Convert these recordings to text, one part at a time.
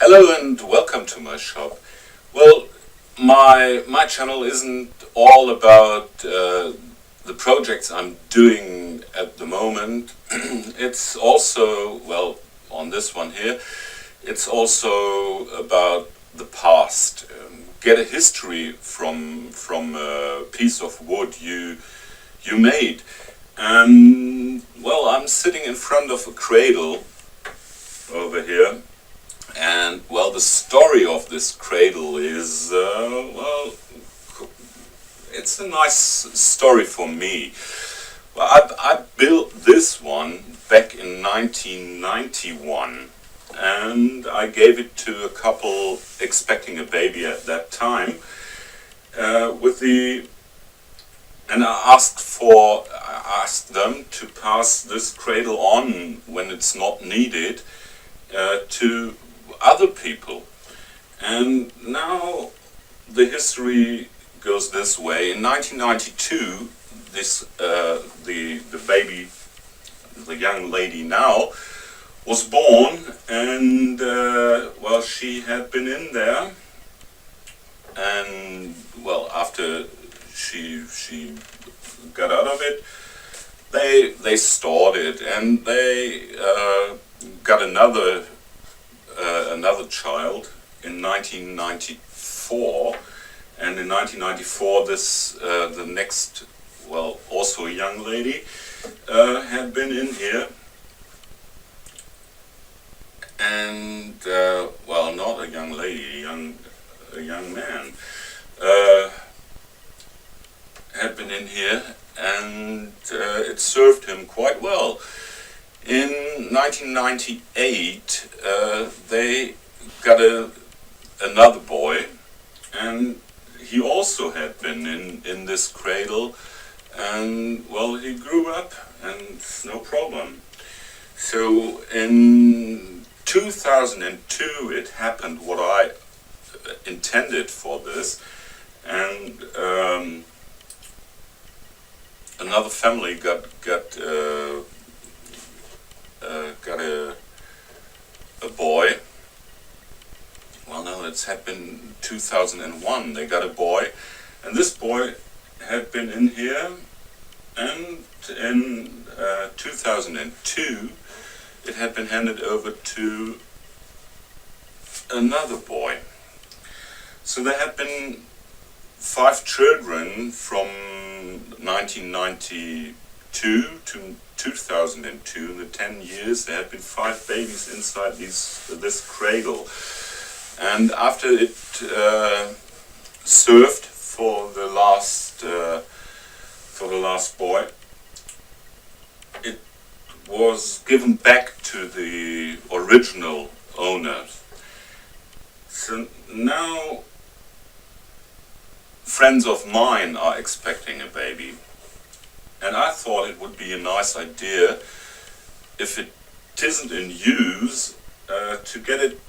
Hello and welcome to my shop. Well, my channel isn't all about the projects I'm doing at the moment. It's also, well, on this one here, it's also about the past. Get a history from a piece of wood you made. Well, I'm sitting in front of a cradle over here. And well, the story of this cradle is, well, it's a nice story for me. Well, I built this one back in 1991, and I gave it to a couple expecting a baby at that time. And I asked them to pass this cradle on when it's not needed to other people. And now the history goes this way. In 1992, the baby, the young lady now, was born, and well, she had been in there, and well, after she got out of it, they stored it, and they got another child in 1994, and in 1994 the next, well, also a young lady had been in here, and well, not a young lady, a young man had been in here, and it served him quite well. In 1998, they got another boy, and he also had been in this cradle, and well, he grew up, and no problem. So in 2002, it happened what I intended for this, and another family got a boy. Well, no, it had been 2001. They got a boy, and this boy had been in here, and in 2002 it had been handed over to another boy. So there had been 5 children from 1992 to 2002. In the 10 years there had been 5 babies inside this cradle, and after it served for the last boy, it was given back to the original owners. So now friends of mine are expecting a baby, and I thought it would be a nice idea, if it isn't in use, to get it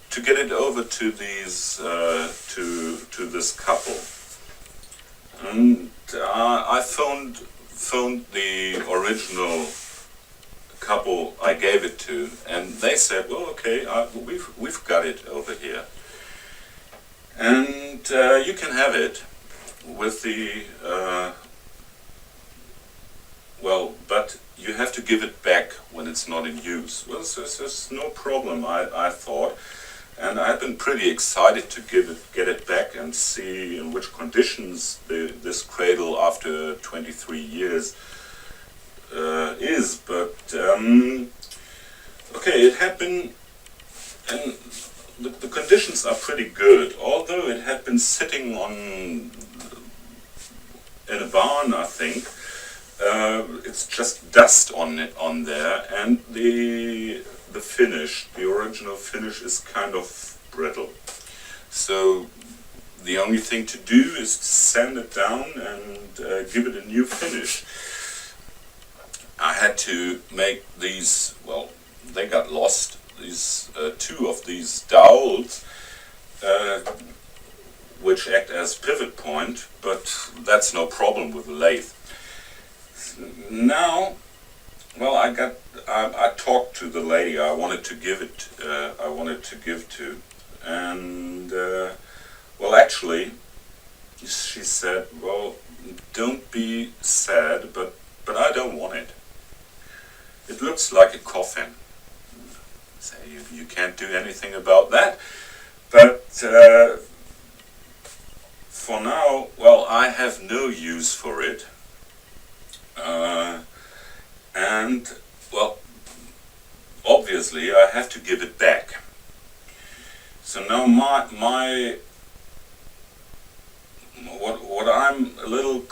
over to these to this couple. And I phoned the original couple I gave it to, and they said, well, okay, we've got it over here, and you can have it with the well, but you have to give it back when it's not in use. Well, there's no problem, I thought, and I've been pretty excited to get it back and see in which conditions this cradle after 23 years is. But okay, it had been, and the conditions are pretty good, although it had been sitting in a barn, I think. It's just dust on there, and the original finish is kind of brittle. So the only thing to do is to sand it down and give it a new finish. I had to make these, well, they got lost, these 2 of these dowels, which act as pivot point, but that's no problem with the lathe. Now, well, I talked to the lady I wanted to give to, And well, actually, she said, well, don't be sad, but I don't want it. It looks like a coffin. So you can't do anything about that. But for now, well, I have no use for it. And, well, obviously I have to give it back. So now what I'm a little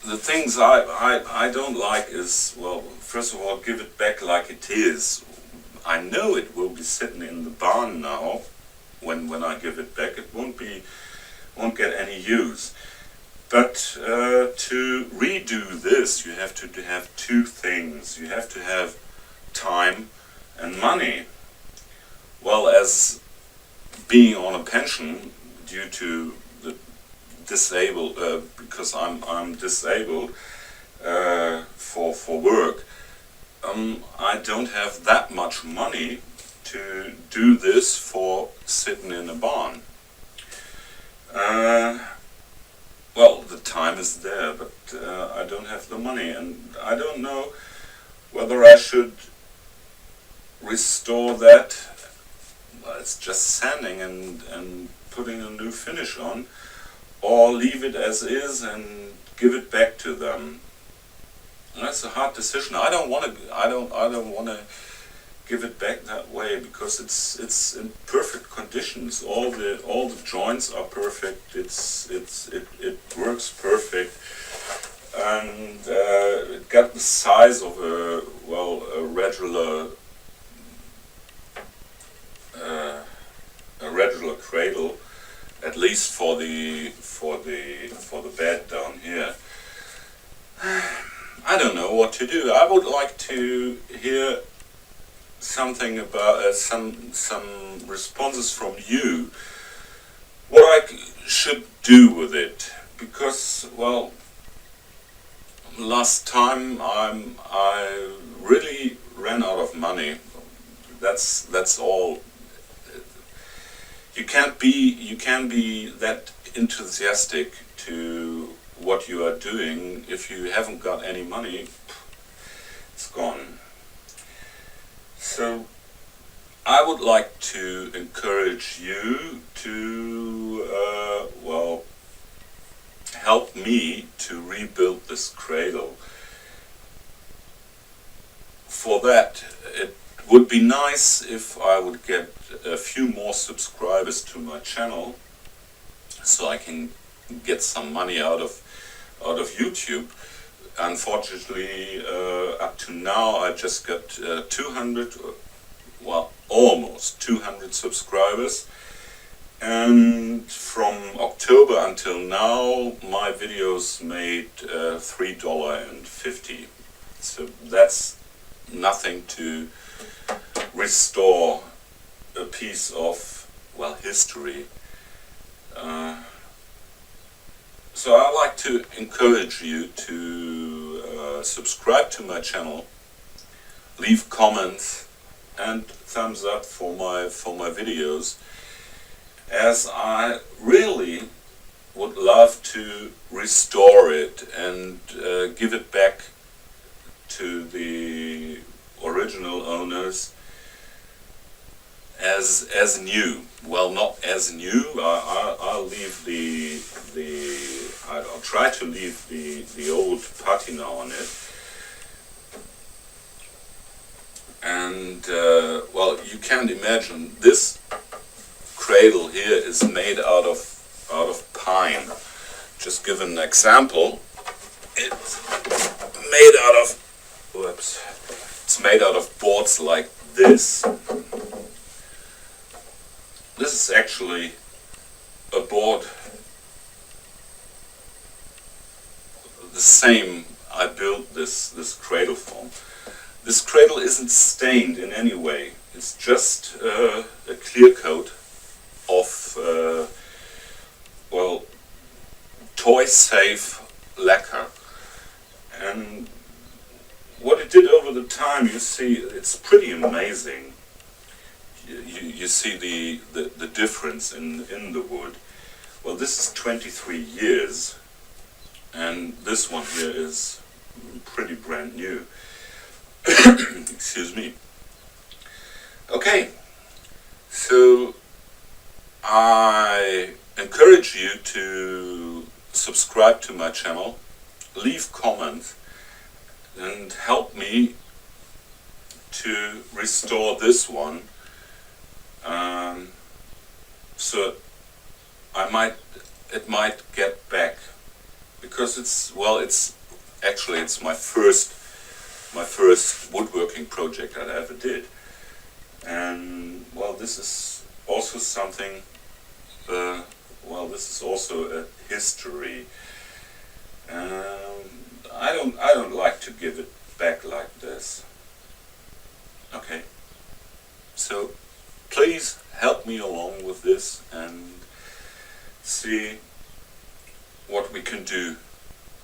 the things I don't like is, well, first of all, give it back like it is. I know it will be sitting in the barn now. When I give it back, it won't get any use. But to redo this, you have to have two things. You have to have time and money. Well, as being on a pension due to the disabled, because I'm disabled for work, I don't have that much money to do this for sitting in a barn. Well, the time is there, but I don't have the money, and I don't know whether I should restore that. Well, it's just sanding and putting a new finish on, or leave it as is and give it back to them. And that's a hard decision. I don't want to give it back that way, because it's in perfect conditions. All the joints are perfect. It works perfect, and it got the size of a regular cradle, at least for the bed down here. I don't know what to do. I would like to hear something about some responses from you, what I should do with it, because, well, last time I really ran out of money. That's all. You can't be that enthusiastic to what you are doing if you haven't got any money. It's gone. So I would like to encourage you to help me to rebuild this cradle. For that, it would be nice if I would get a few more subscribers to my channel, so I can get some money out of YouTube. Unfortunately, up to now I just got 200, well, almost 200 subscribers, and from October until now my videos made $3.50. So that's nothing to restore a piece of, well, history. So I'd like to encourage you to subscribe to my channel, leave comments and thumbs up for my videos, as I really would love to restore it and give it back to the original owners as new. Well, not as new. I'll try to leave the old patina on it, and well, you can't imagine, this cradle here is made out of pine. Just give an example. It's made out of boards like this. This is actually a board, the same I built this cradle from. This cradle isn't stained in any way. It's just a clear coat of well, toy safe lacquer. And what it did over over the time, you see it's pretty amazing. You see the difference in the wood. Well, this is 23 years, and this one here is pretty brand new. Excuse me. Okay, so I encourage you to subscribe to my channel, leave comments, and help me to restore this one. So it might get back, because it's actually my first woodworking project that I ever did, and well, this is also something. This is also a history. I don't like to give it back like this. Okay, so please help me along with this and see what we can do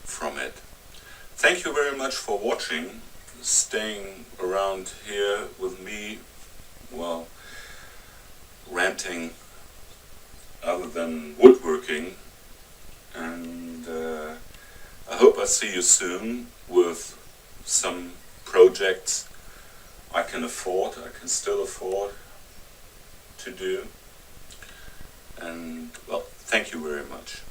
from it. Thank you very much for watching, staying around here with me, well, ranting other than woodworking, and I hope I see you soon with some projects I can still afford to do. And well, thank you very much.